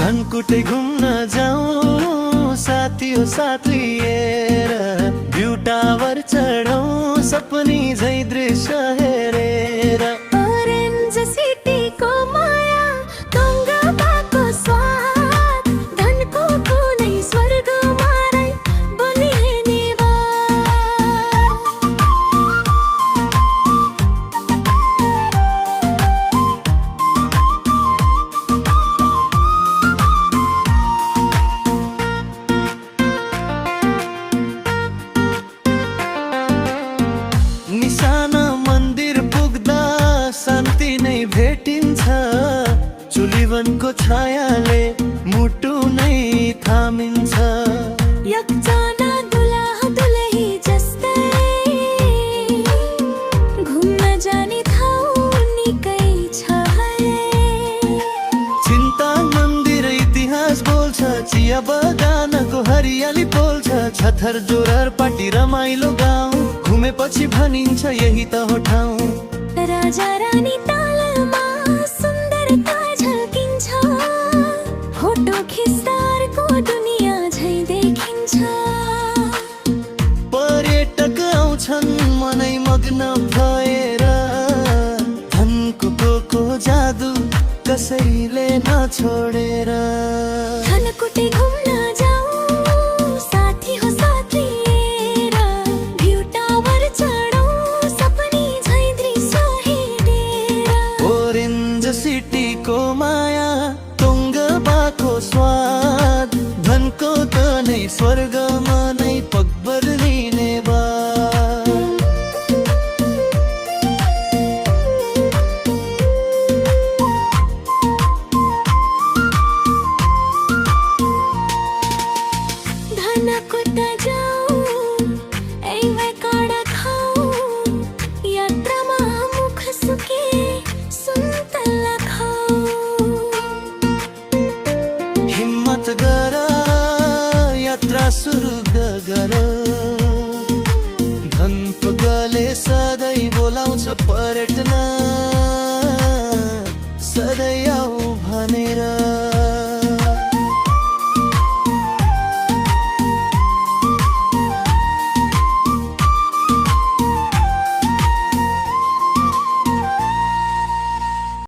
धनकुटे घुम्न जाऊँ साथीको साथ लिएर, भ्यू टावर चढौँ सपनी झै दृश्य हेरेर। ओरेन्ज सिटीको माया गङ्गाको स्वाद, धनको कुनै स्वर्गमा नै बनिने निशाना मन्दिर पुग्दा शान्ति नै भेटिन्छ, चुलिवनको छायाले मुटु नै थामिन्छ। एकजना दुलहा दुलही जस्तै घुम्न जाने ठाउँ निकै छ है। चिन्ता मन्दिर इतिहास बोल्छ, चिया बगानको हरियाली बोल्छ, छथर जोरर पाटी रमाइलो गाउँ, घुमेपछि भनिन्छ यही त हो ठाउँ। राजा रानी तालमा सुन्दरता झल्किन्छ, फोटो खिच्दारको दुनियाँ झै देखिन्छ। पर्यटक आउँछन् मनै मग्न भएर, धनको जादु कसैले नछोडेर। धनकुटे घुम्न जाऊँ साथी हो साथ लिएर, भ्यू टावर चढौँ सपनी झै दृश्य हेरेर। ओरेन्ज सिटीको माया टोङ्गबाको स्वाद, धनको त नै स्वर्गमा नै पगबर लिने बा। धनकुटा जाऊँ एवै काँडा खाऊँ, यात्रामा मुख सुके सुन्तला खाऊँ। हिम्मत गर यात्रा सुरु गर।